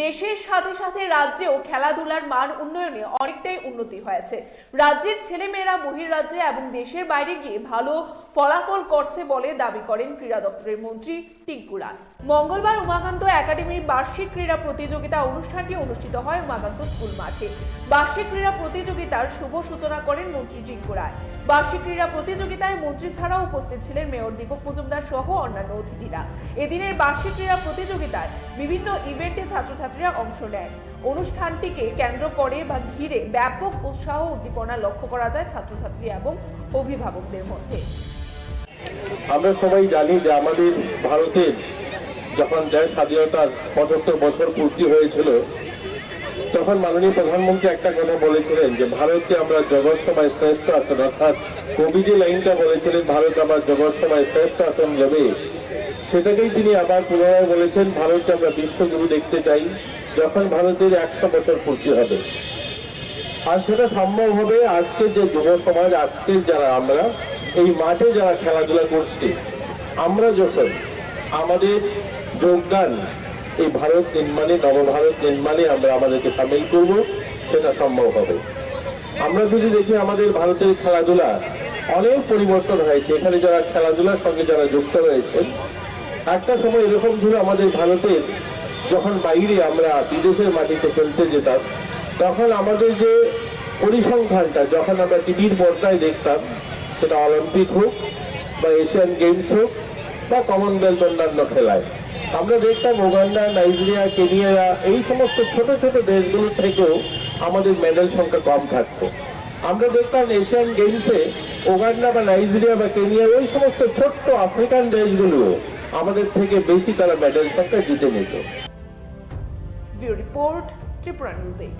দেশের সাথে সাথে রাজ্যেও খেলাধুলার মান উন্নয়নে অনেকটাই উন্নতি হয়েছে। রাজ্যের ছেলেমেয়েরা বহির্রাজ্যে এবং দেশের বাইরে গিয়ে ভালো ফলাফল করছে বলে দাবি করেন ক্রীড়া দপ্তরের মন্ত্রী টিঙ্কু রায়। মঙ্গলবার উমাকান্ত একাডেমির বার্ষিক ক্রীড়া প্রতিযোগিতা অনুষ্ঠানটি অনুষ্ঠিত হয় উমাকান্ত স্কুল মাঠে। বার্ষিক ক্রীড়া প্রতিযোগিতার শুভ সূচনা করেন মন্ত্রী টিঙ্কু রায়। বার্ষিক ক্রীড়া প্রতিযোগিতায় মন্ত্রী ছাড়াও উপস্থিত ছিলেন মেয়র দীপক মজুমদার সহ অন্যান্য অতিথিরা। এদিনের বার্ষিক ক্রীড়া প্রতিযোগিতায় বিভিন্ন ইভেন্টে ছাত্রছাত্রীরা অংশ নেয়। অনুষ্ঠানটিকে কেন্দ্র করে বা ঘিরে ব্যাপক উৎসাহ উদ্দীপনা লক্ষ্য করা যায় ছাত্রছাত্রী এবং অভিভাবকদের মধ্যে। আমরা সবাই জানি যে আমাদের ভারতের যখন দেশ স্বাধীনতার 75 বছর পূর্তি হয়েছিল, তখন মাননীয় প্রধানমন্ত্রী একটা কথা বলেছিলেন যে ভারতকে আমরা জগৎ সভায় শ্রেষ্ঠ আসন, অর্থাৎ কবি যে লাইনটা বলেছিলেন ভারত আবার জগৎ সভায় শ্রেষ্ঠ আসন যাবে, সেটাকেই তিনি আবার পুনরায় বলেছেন ভারতকে আমরা বিশ্বগুরু দেখতে চাই যখন ভারতের 100 বছর পূর্তি হবে। আর সেটা সম্ভব হবে আজকের যে যুব সমাজ, আজকের যারা আমরা এই মাঠে যারা খেলাধুলা করছি, আমরা যখন আমাদের যোগদান এই ভারত নির্মাণে, নবভারত নির্মাণে আমরা আমাদেরকে সামিল করব, সেটা সম্ভব হবে। আমরা যদি দেখি আমাদের ভারতের খেলাধুলা অনেক পরিবর্তন হয়েছে। এখানে যারা খেলাধুলার সঙ্গে যারা যুক্ত রয়েছেন, একটা সময় এরকম ছিল আমাদের ভারতের যখন বাইরে আমরা বিদেশের মাটিতে খেলতে যেতাম, তখন আমাদের যে পরিসংখ্যানটা যখন আমরা টিভির পর্দায় দেখতাম, সেটা অলিম্পিক হোক বা এশিয়ান গেমস হোক বা কমনওয়েলথ অন্যান্য খেলায়, আমরা দেখতাম উগান্ডা, নাইজেরিয়া, কেনিয়া এই সমস্ত ছোট ছোট দেশগুলোর থেকেও আমাদের মেডেল সংখ্যা কম থাকতো। আমরা দেখতাম এশিয়ান গেমসে উগান্ডা বা নাইজেরিয়া বা কেনিয়া ওই সমস্ত ছোট্ট আফ্রিকান দেশগুলো আমাদের থেকে বেশি তারা মেডেল সংখ্যা জিতে নিত। Bureau report, Tripura news 8।